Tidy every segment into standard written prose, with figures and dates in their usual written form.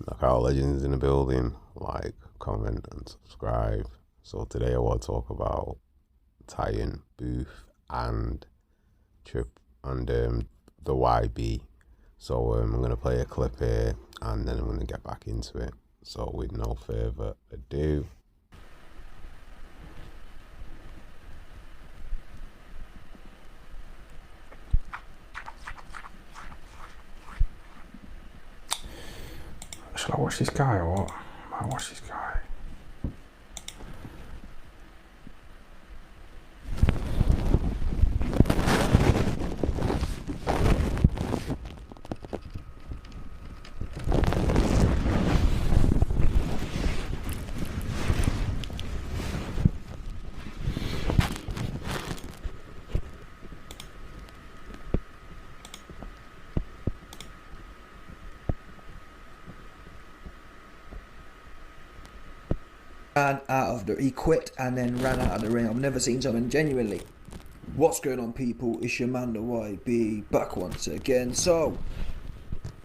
Knockout Legends in the building. Like, comment, and subscribe. So today I want to talk about Tyan Booth and Trip and the YB. So I'm gonna play a clip here, and then I'm gonna get back into it. So with no further ado. Shall I watch this guy or what? I might watch this guy. He quit and then ran out of the ring. I've never seen something genuinely. What's going on, people? It's your man the YB back once again. So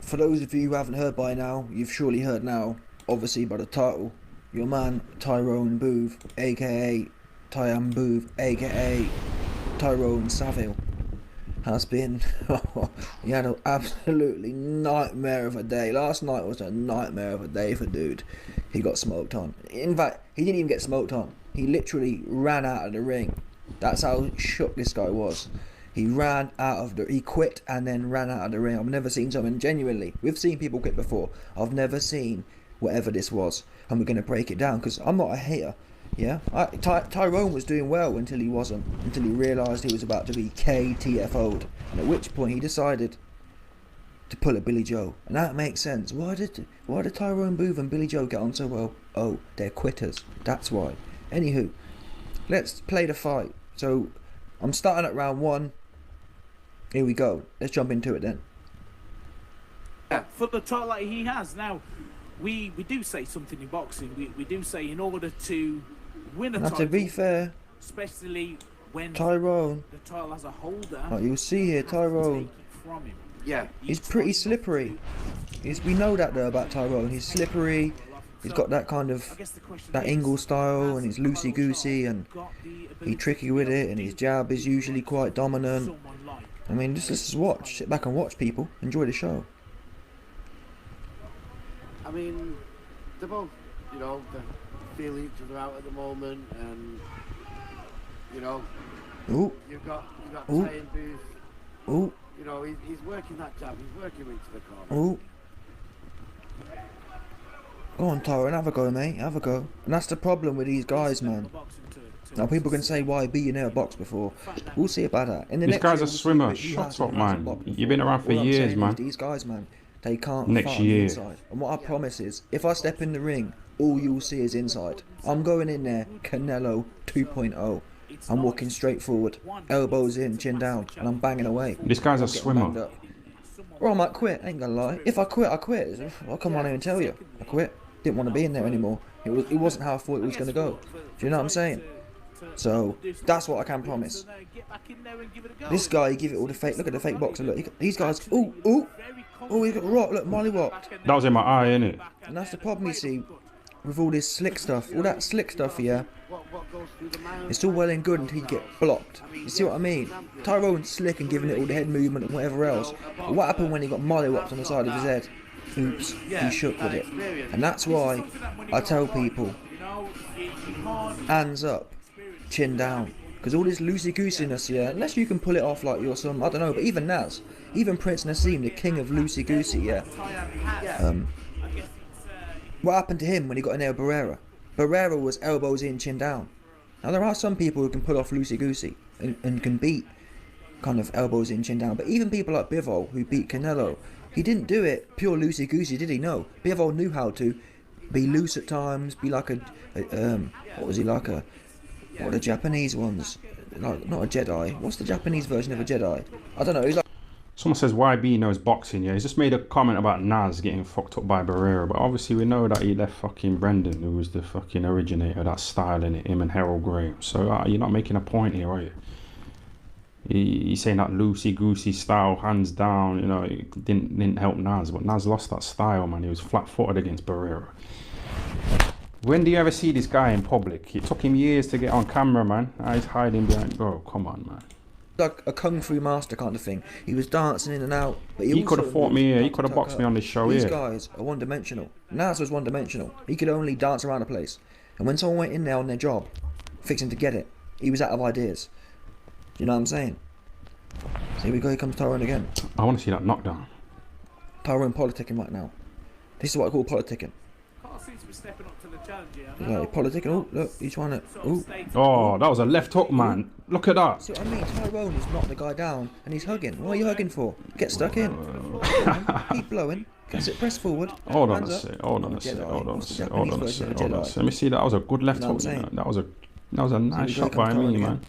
for those of you who haven't heard by now, you've surely heard now, obviously by the title. Your man Tyrone Booth, aka Tyan Booth, aka Tyrone Saville, has been he had an absolutely nightmare of a day. Last night was a nightmare of a day for dude. He got smoked on. In fact, he didn't even get smoked on. He literally ran out of the ring. That's how shook this guy was. He quit and then ran out of the ring. I've never seen something genuinely. We've seen people quit before. I've never seen whatever this was. And we're going to break it down because I'm not a hater. Yeah, Tyrone was doing well until he wasn't. Until he realised he was about to be KTFO'd. And at which point he decided to pull a Billy Joe. And that makes sense. Why did Tyrone Booth and Billy Joe get on so well? Oh, they're quitters. That's why. Anywho, let's play the fight. So I'm starting at round 1. Here we go. Let's jump into it then. For the title that he has now, we do say something in boxing. We do say in order to win a now, title, to be fair, especially when Tyrone, the title has a holder, like you'll see here, Tyrone, from him. he's pretty slippery. We know that though about Tyrone. He's slippery. He's got that kind of that angle style, and he's loosey goosey, and he's tricky with it, and his jab is usually quite dominant. I mean, just watch, sit back and watch, people. Enjoy the show. I mean, they're both, they feel each other out at the moment, and Ooh. you've got Ooh. Tyan Booth. Ooh. He's working that jab. He's working into the corner. Ooh. Go on, Tyrone, have a go, mate. Have a go. And that's the problem with these guys, man. Now, people can say, YB, you never boxed before. We'll see about that. In the This next guy's year, a swimmer. Shut up, man. You've been around for years, man. These guys, man, they can't Next fight on the year. inside. And what I promise is, if I step in the ring, all you'll see is inside. I'm going in there, Canelo 2.0. I'm walking straight forward, elbows in, chin down, and I'm banging away. This guy's a swimmer. Or I might quit, ain't gonna lie. If I quit, I quit. I'll come on here and tell you. I quit. Didn't want to be in there anymore. It wasn't how I thought it was gonna go. Do you know what I'm saying? So that's what I can promise. This guy, he give it all the fake. Look at the fake boxer. Look, these guys. Ooh, ooh, oh, he got rocked. Look, Molly walked. That was in my eye, innit? And that's the problem you see with all this slick stuff. All that slick stuff, yeah. It's all well and good until you get blocked. You see what I mean? Tyrone's slick and giving it all the head movement and whatever else. But what happened when he got mollywopped on the side of his head? Oops, he shook with it. And that's why I tell people, hands up, chin down. Because all this loosey-goosiness, yeah, unless you can pull it off like you're some, I don't know, but even Naz, even Prince Nassim, the king of loosey-goosey, yeah. What happened to him when he got in there with Barrera? Barrera was elbows in, chin down. Now there are some people who can pull off loosey-goosey and can beat kind of elbows in, chin down. But even people like Bivol, who beat Canelo, he didn't do it pure loosey-goosey, did he? No. Bivol knew how to be loose at times, be like what was he like a, what are the Japanese ones? Like, not a Jedi. What's the Japanese version of a Jedi? I don't know. He's like. Someone says YB knows boxing, yeah. He's just made a comment about Naz getting fucked up by Barrera, but obviously we know that he left fucking Brendan, who was the fucking originator of that style in it, him and Harold Graham. So you're not making a point here, are you? He's saying that loosey goosey style, hands down. You know, it didn't help Nas, but Nas lost that style, man. He was flat-footed against Barrera. When do you ever see this guy in public? It took him years to get on camera, man. Now he's hiding behind. Bro, come on, man. Like a kung fu master kind of thing. He was dancing in and out, but he could have fought me here. He could have boxed me on this show These here. guys are one-dimensional. Nas was one-dimensional. He could only dance around a place, and when someone went in there on their job, fixing to get it, he was out of ideas. You know what I'm saying? So here we go. Here comes Tyrone again. I want to see that knockdown. Tyrone politicking right now. This is what I call politicking. Carl seems to be stepping up to the challenge here. He's like politicking. Oh, look, he's trying to. Oh, Oh, that was a left hook, man. Look at that. see what I mean? Tyrone has knocked the guy down, and he's hugging. What are you hugging for? Get stuck in. Keep blowing. That's it. Press forward. Hold on a Hands up. sec. Hold on a sec. Jedi. Hold on a What's the sec. Japanese Hold on a version sec. of Hold on a Jedi? sec. Let me see. That was a good left You know what hook. I'm You know. saying? That was a nice we go, shot by come Tyrone me, again. man.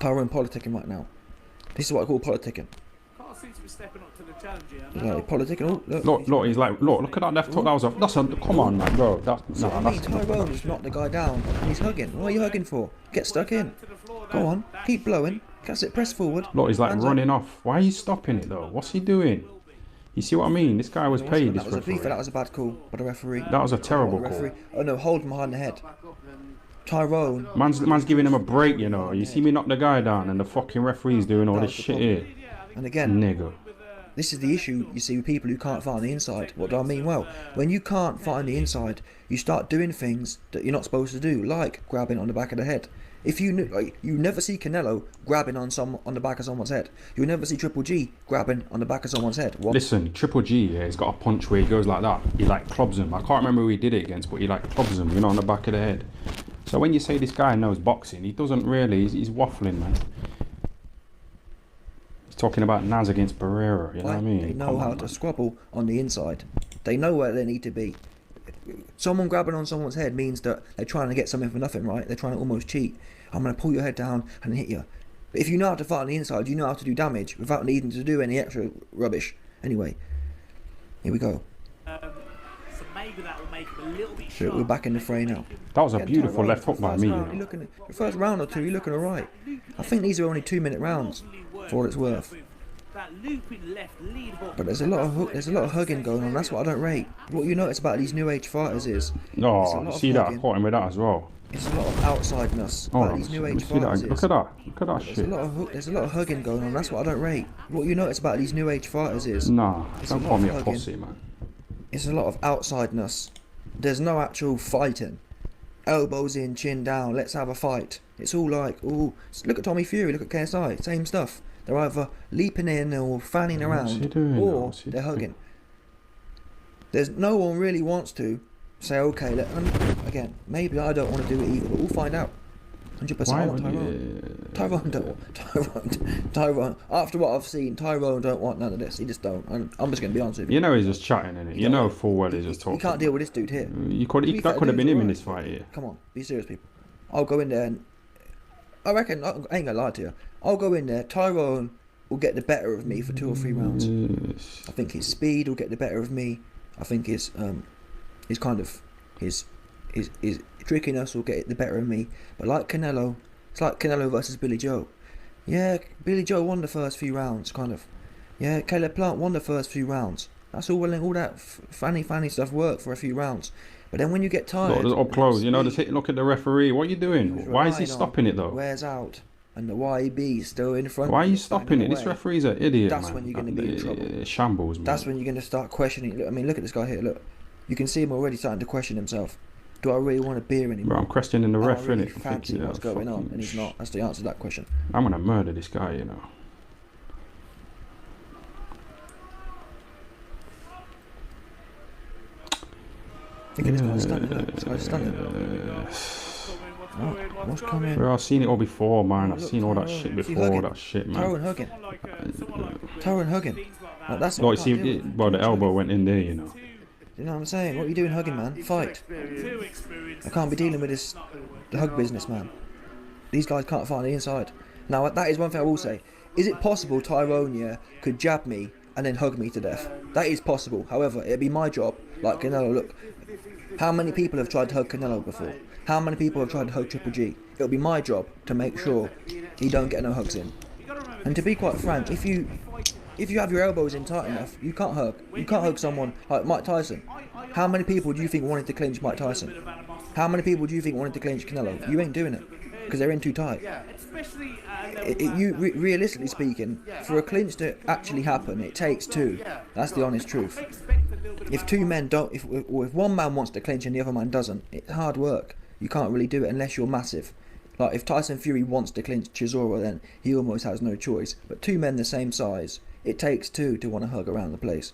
Tyrone politicking right now. This is what I call politicking. Carl seems to be stepping up to the challenge here. He's like politicking. Oh, Look, he's like, look at that left hook. That's a, come on, man, bro. So I mean, Tyrone has knocked the guy down, and he's hugging. What are you hugging for? Get stuck in. Go on. Keep blowing. That's it. Press forward. Look, he's like Hands up. running off. Why are you stopping it though? What's he doing? You see what I mean? This guy was paid. That This was a FIFA. That referee. was a bad call by the referee. That was a terrible The call. referee. Oh no, hold him behind the head. Tyrone. Man's giving him a break, you know. You see me knock the guy down, and the fucking referee's doing all That this was the shit here. And again, Nigga. this is the issue you see with people who can't fight on the inside. What do I mean? Well, when you can't fight on the inside, you start doing things that you're not supposed to do, like grabbing on the back of the head. If you you never see Canelo grabbing on the back of someone's head. You'll never see Triple G grabbing on the back of someone's head. What? Listen, Triple G, yeah, he's got a punch where he goes like that. He like clubs him. I can't remember who he did it against, but he like clubs him, you know, on the back of the head. So when you say this guy knows boxing, he doesn't really. He's waffling, man. He's talking about Nas against Barrera. You know what I mean? They know Come how on, to man. squabble on the inside. They know where they need to be. Someone grabbing on someone's head means that they're trying to get something for nothing, right? They're trying to almost cheat. I'm going to pull your head down and hit you. But if you know how to fight on the inside, you know how to do damage without needing to do any extra rubbish. Anyway, here we go. So maybe that will make him a little bit So we're back in the fray now. That was a Again, beautiful Tyrone, left hook by first me. You round, know. you're looking, the first round or two, you're looking alright. I think these are only 2-minute rounds, for what it's worth. That looping left lead hook. But there's a lot of hugging going on. That's what I don't rate. What you notice about these new age fighters is No, It's a you lot of see that? I hugging. caught him with that as well. it's a lot of outsideness Hold about on, these new let me age see that. fighters. Look Is at that. Look at that shit. there's a lot of hugging going on. That's what I don't rate. What you notice about these new age fighters is Nah, It's don't a call lot me of a hugging. pussy, man. it's a lot of outsideness. There's no actual fighting. Elbows in, chin down. Let's have a fight. It's all like, ooh, look at Tommy Fury. Look at KSI. Same stuff. They're either leaping in or fanning What's he around, doing? or What's he they're doing? hugging. There's no one really wants to say, okay, again, maybe I don't want to do it either, but we'll find out. 100%. I want Tyrone. After what I've seen, Tyrone don't want none of this. He just don't. I'm just going to be honest with you. You know he's just chatting, innit? You know full well he's just You talking. can't deal with this dude here. That could have been him in this fight here. Come on, be serious, people. I'll go in there and I reckon, I ain't gonna lie to you, I'll go in there, Tyrone will get the better of me for 2 or 3 rounds. Yes. I think his speed will get the better of me. I think his trickiness will get the better of me. But like Canelo, it's like Canelo versus Billy Joe. Yeah, Billy Joe won the first few rounds, kind of. Yeah, Caleb Plant won the first few rounds. That's all well and all that fanny stuff worked for a few rounds. But then when you get tired, Look, up close, you know, just look at the referee. What are you doing? Why is he stopping it though? Wears out, and the YB is still in front. Why are of you it, stopping banging it? This away. referee's an idiot, That's man. when you're gonna be in trouble. Shambles, man. That's when you're going to start questioning. Look, I mean, look at this guy here. Look, you can see him already starting to question himself. Do I really want a beer anymore? Bro, I'm questioning the I ref, really innit? I'm fancy thinking, what's yeah, going on, fucking and he's not. That's the answer to that question. I'm gonna murder this guy, you know. Look at this guy stunning. Look, this guy's stunning. What's coming? Bro, I've seen it all before, man. I've Look, seen all that Tyrone. shit Is he before, hugging? that shit, man. Tyrone hugging. Tyrone hugging. Like, that's No, what you I see, can't deal with. well, the elbow went in there, you know. You know what I'm saying? What are you doing hugging, man? Fight. I can't be dealing with this, the hug business, man. These guys can't find the inside. Now, that is one thing I will say. Is it possible Tyrone, yeah, could jab me and then hug me to death. That is possible. However, it'd be my job, like Canelo, look, how many people have tried to hug Canelo before? How many people have tried to hug Triple G? It'll be my job to make sure he don't get no hugs in. And to be quite frank, if you have your elbows in tight enough, you can't hug. You can't hug someone like Mike Tyson. How many people do you think wanted to clinch Mike Tyson? How many people do you think wanted to clinch Canelo? You ain't doing it because they're in too tight. Realistically speaking, for a clinch to actually happen, it takes two. That's the honest truth. If two men don't, if one man wants to clinch and the other man doesn't, it's hard work. You can't really do it unless you're massive. Like if Tyson Fury wants to clinch Chisora, then he almost has no choice. But two men the same size, it takes two to want to hug around the place.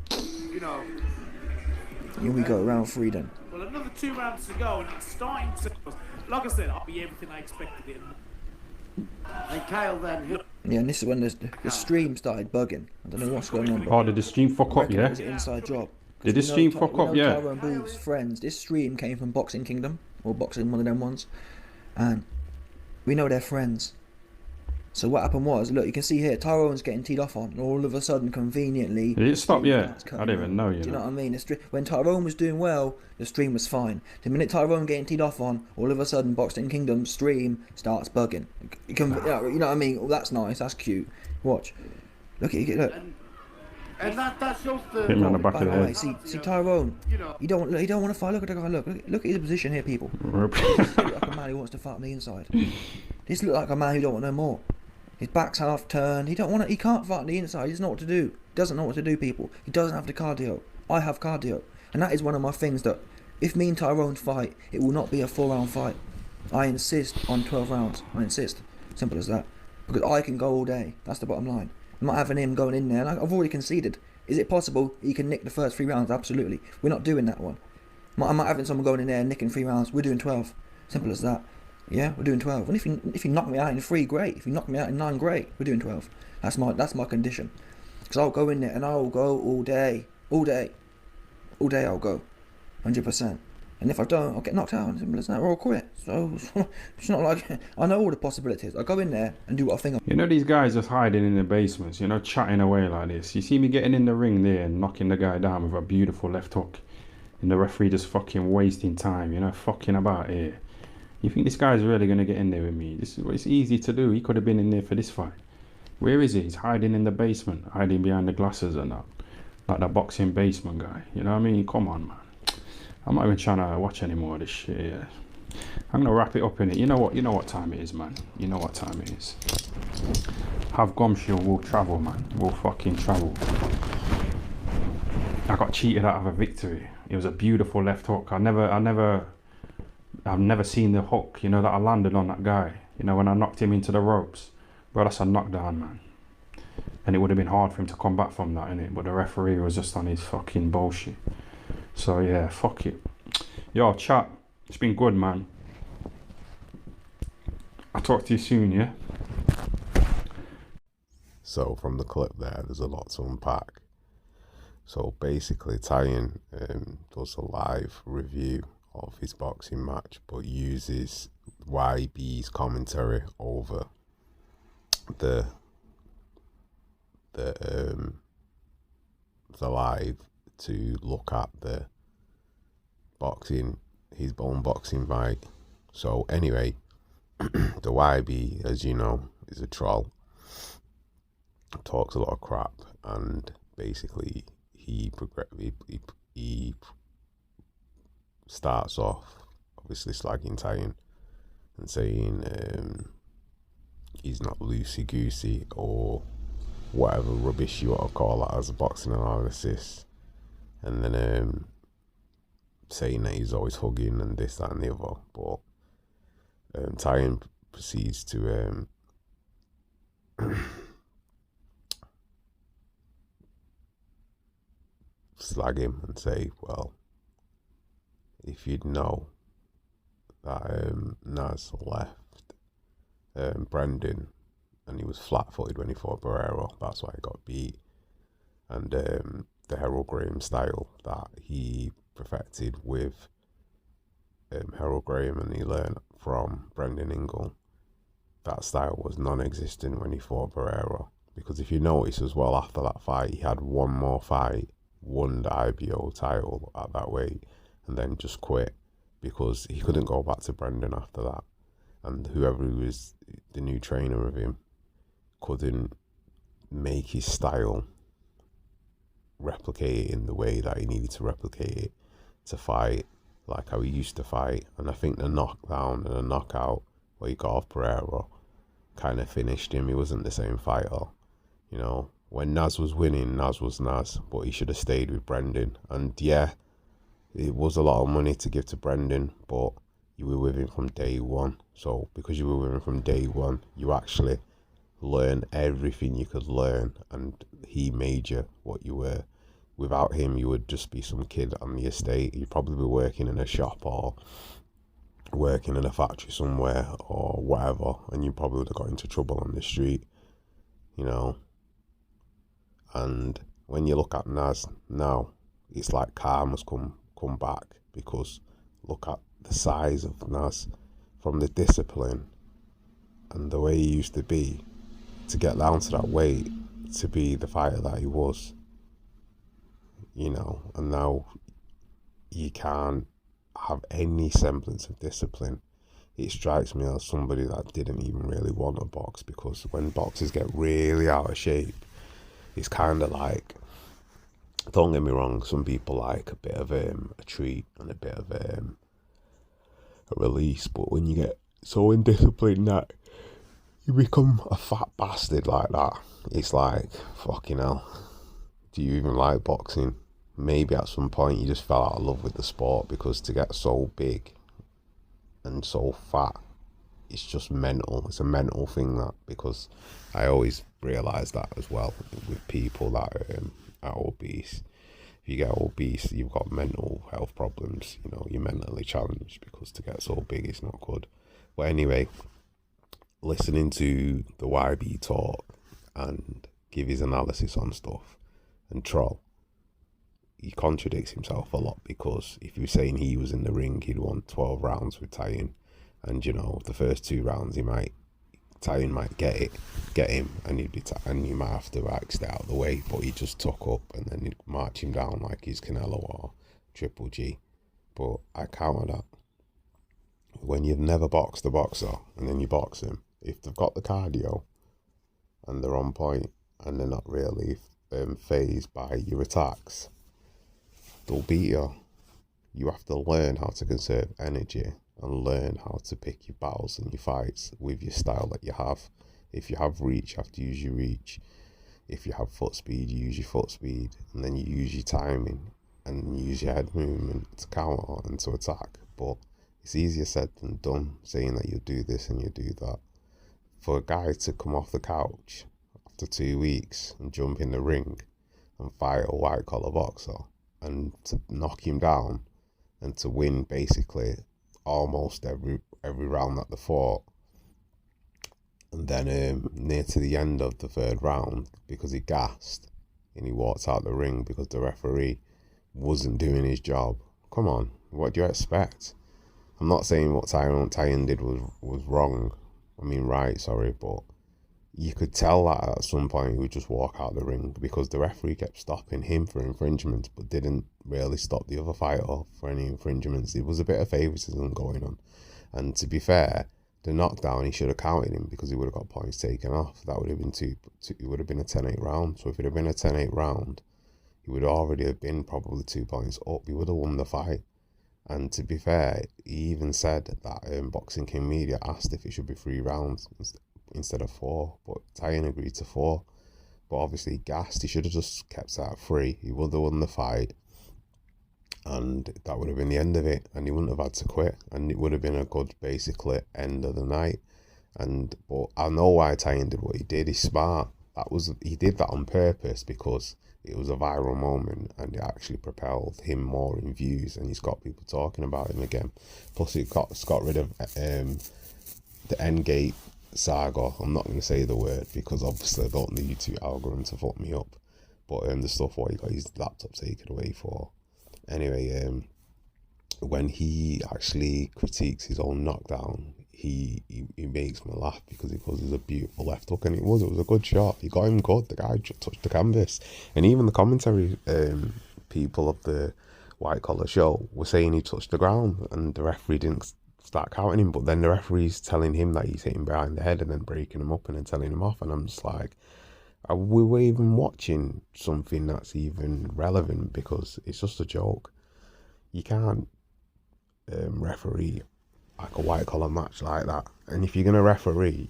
Here we go, round 3 then. Well, another 2 rounds to go, and it's starting to. Like I said, I'll be everything I expected it. And Kyle then. Yeah, and this is when the stream started bugging. I don't know what's going on. Oh, did the stream fuck up, yeah? It was an inside job. Did the stream fuck up, yeah? Tyan Booth's friends. This stream came from Boxing Kingdom, or Boxing, one of them ones, and we know they're friends. So what happened was, look, you can see here, Tyrone's getting teed off on, and all of a sudden, conveniently... Did it stop? Yeah. I don't even know, Do you know what I mean? When Tyrone was doing well, the stream was fine. The minute Tyrone getting teed off on, all of a sudden, Boxing Kingdom's stream starts bugging. You know what I mean? Well, that's nice, that's cute. Watch. Look. And that shows the... Hit him on the back of the head. See Tyrone. He don't want to fight. Look at the guy. Look at his position here, people. This look like a man who wants to fight on the inside. This look like a man who don't want no more. His back's half turned. He can't fight on the inside. He doesn't know what to do. He doesn't know what to do, people. He doesn't have the cardio. I have cardio, and that is one of my things that if me and Tyrone fight, it will not be a 4-round fight. I insist on 12 rounds. I insist. Simple as that. Because I can go all day. That's the bottom line. I'm not having him going in there. And I've already conceded. Is it possible he can nick the first 3 rounds? Absolutely. We're not doing that one. I'm not having someone going in there and nicking 3 rounds. We're doing 12. Simple as that. Yeah, we're doing 12. And if you knock me out in 3, great. If you knock me out in 9, great. We're doing 12. That's my condition. Because I'll go in there and I'll go all day. All day I'll go. 100%. And if I don't, I'll get knocked out. Simple as that. Or I'll quit. So it's not like... I know all the possibilities. I go in there and do what I think. You know these guys just hiding in the basements, chatting away like this. You see me getting in the ring there and knocking the guy down with a beautiful left hook. And the referee just fucking wasting time, fucking about here. You think this guy's really going to get in there with me? It's easy to do. He could have been in there for this fight. Where is he? He's hiding in the basement, hiding behind the glasses and that. Like that boxing basement guy. You know what I mean? Come on, man. I'm not even trying to watch any more of this shit. Yeah. I'm going to wrap it up in it. You know what time it is, man. You know what time it is. Have Gumshield will travel, man. We'll fucking travel. I got cheated out of a victory. It was a beautiful left hook. I've never seen the hook, that I landed on that guy. When I knocked him into the ropes. Bro, that's a knockdown, man. And it would have been hard for him to come back from that, innit? But the referee was just on his fucking bullshit. So, yeah, fuck it. Yo, chat. It's been good, man. I'll talk to you soon, yeah? So, from the clip there's a lot to unpack. So, basically, Tyan does a live review of his boxing match, but uses YB's commentary over the live to look at the boxing, his own boxing fight. So anyway, the YB, as you know, is a troll, talks a lot of crap, and basically he starts off obviously slagging Tyan and saying he's not loosey-goosey or whatever rubbish you want to call it as a boxing analysis, and then saying that he's always hugging and this, that and the other. But Tyan proceeds to slag him and say, well, if you'd know that Nas left Brendan and he was flat-footed when he fought Barrero, that's why he got beat. And the Harold Graham style that he perfected with Harold Graham and he learned from Brendan Ingle, that style was non-existent when he fought Barrero. Because if you notice as well, after that fight, he had one more fight, won the IBO title at that weight, and then just quit because he couldn't go back to Brendan after that. And whoever was the new trainer of him couldn't make his style replicate it in the way that he needed to replicate it to fight like how he used to fight. And I think the knockdown and the knockout where he got off Pereira kind of finished him. He wasn't the same fighter. You know, when Naz was winning, Naz was Naz, but he should have stayed with Brendan. And yeah, it was a lot of money to give to Brendan, but you were with him from day one. So because you were with him from day one, you actually learn everything you could learn, and he made you what you were. Without him, you would just be some kid on the estate. You'd probably be working in a shop or working in a factory somewhere or whatever, and you probably would have got into trouble on the street, you know. And when you look at Naz now, it's like karma's come back, because look at the size of Naz, from the discipline and the way he used to be, to get down to that weight, to be the fighter that he was, you know. And now you can't have any semblance of discipline. It strikes me as somebody that didn't even really want to box, because when boxers get really out of shape, it's kind of like, don't get me wrong, some people like a bit of a treat and a bit of a release, but when you get so indisciplined that you become a fat bastard like that, it's like, fucking hell, do you even like boxing? Maybe at some point you just fell out of love with the sport, because to get so big and so fat, it's just mental. It's a mental thing, that, because I always realise that as well with people that are obese. If you get obese, you've got mental health problems, you know, you're mentally challenged, because to get so big is not good. But anyway, listening to the YB talk and give his analysis on stuff and troll, he contradicts himself a lot, because if he was saying he was in the ring, he'd won 12 rounds with Tyan, and you know, the first 2 rounds Tyan might get him, and and you might have to like stay out of the way, but he just took up, and then he'd march him down like he's Canelo or Triple G. But I counter that. When you've never boxed a boxer and then you box him, if they've got the cardio and they're on point and they're not really phased by your attacks, they'll beat you. You have to learn how to conserve energy and learn how to pick your battles and your fights with your style that you have. If you have reach, you have to use your reach. If you have foot speed, you use your foot speed, and then you use your timing and you use your head movement to counter and to attack. But it's easier said than done, saying that you do this and you do that. For a guy to come off the couch after 2 weeks and jump in the ring and fight a white collar boxer, and to knock him down and to win basically almost every round that they fought, and then near to the end of the 3rd round, because he gassed and he walked out the ring because the referee wasn't doing his job. Come on, what do you expect? I'm not saying what Tyan did was wrong. I mean right, sorry, but you could tell that at some point he would just walk out the ring, because the referee kept stopping him for infringements but didn't really stop the other fighter for any infringements. It was a bit of favouritism going on. And to be fair, the knockdown, he should have counted him, because he would have got points taken off. That would have been it would have been a 10-8 round. So if it had been a 10-8 round, he would already have been probably 2 points up. He would have won the fight. And to be fair, he even said that Boxing King Media asked if it should be 3 rounds instead of 4, but Tyan agreed to 4. But obviously he gassed. He should have just kept it at 3. He would have won the fight, and that would have been the end of it, and he wouldn't have had to quit, and it would have been a good basically end of the night. But I know why Tyan did what he did. He's smart. He did that on purpose, because it was a viral moment and it actually propelled him more in views, and he's got people talking about him again. Plus it's got rid of the Endgate saga. I'm not going to say the word, because obviously I don't want the YouTube algorithm to fuck me up, but the stuff what he got his laptop taken away for. Anyway, when he actually critiques his own knockdown, he makes me laugh because he goes, "It's a beautiful left hook," and it was a good shot. He got him good. The guy touched the canvas, and even the commentary people of the white collar show were saying he touched the ground, and the referee didn't start counting him. But then the referee's telling him that he's hitting behind the head, and then breaking him up, and then telling him off. And I'm just like, are we even watching something that's even relevant? Because it's just a joke. You can't referee like a white collar match like that. And if you're gonna referee,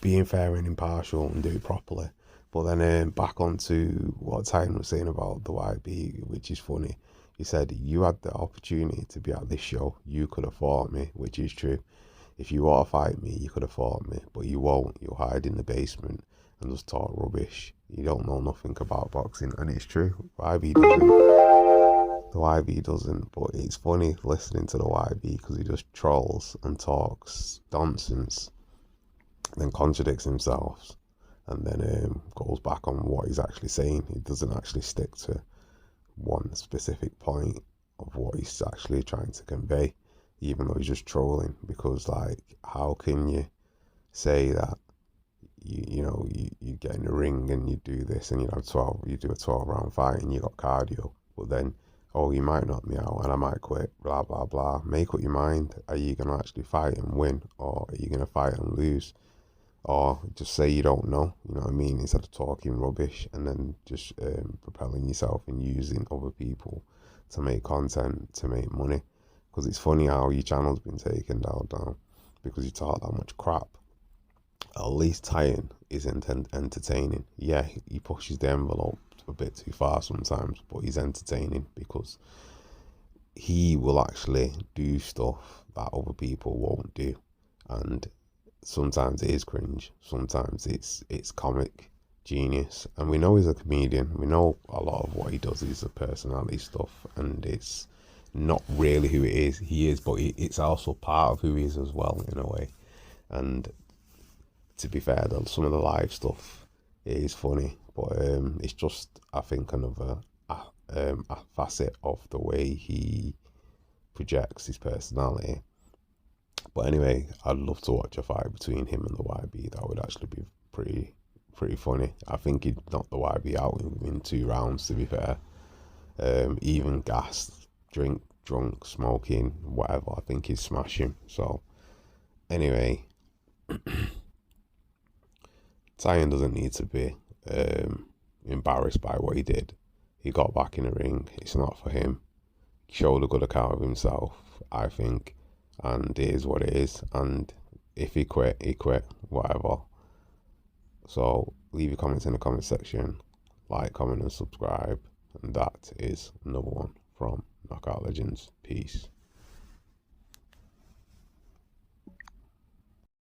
being fair and impartial and do it properly. But then back onto what Tyan was saying about the YB, which is funny. He said, you had the opportunity to be at this show. You could have fought me, which is true. If you want to fight me, you could have fought me, but you won't. You'll hide in the basement and just talk rubbish. You don't know nothing about boxing, and it's true. YB doesn't. The YB doesn't, but it's funny listening to the YB because he just trolls and talks nonsense, then contradicts himself, and then goes back on what he's actually saying. He doesn't actually stick to one specific point of what he's actually trying to convey, even though he's just trolling. Because, like, how can you say that you get in the ring and you do this and you do a 12 round fight and you got cardio, but then, oh, you might knock me out and I might quit, blah blah blah. Make up your mind. Are you gonna actually fight and win, or are you gonna fight and lose? Or just say you don't know, you know what I mean, instead of talking rubbish and then just propelling yourself and using other people to make content, to make money. Because it's funny how your channel's been taken down because you talk that much crap. At least Tyan is entertaining. Yeah, he pushes the envelope a bit too far sometimes, but he's entertaining because he will actually do stuff that other people won't do. And sometimes it is cringe, sometimes it's comic genius, and we know he's a comedian. We know a lot of what he does is a personality stuff, and it's not really who he is, but it's also part of who he is as well, in a way. And to be fair, some of the live stuff is funny, but it's just, I think, another a facet of the way he projects his personality. But anyway, I'd love to watch a fight between him and the YB. That would actually be pretty funny. I think he'd knock the YB out in 2 rounds, to be fair. Even gassed, drunk, smoking, whatever, I think he'd smash him. So anyway, Tyan doesn't need to be embarrassed by what he did. He got back in the ring. It's not for him. He showed a good account of himself, I think. And it is what it is. And if he quit, whatever. So leave your comments in the comment section. Like, comment and subscribe. And that is another one from Knockout Legends. Peace.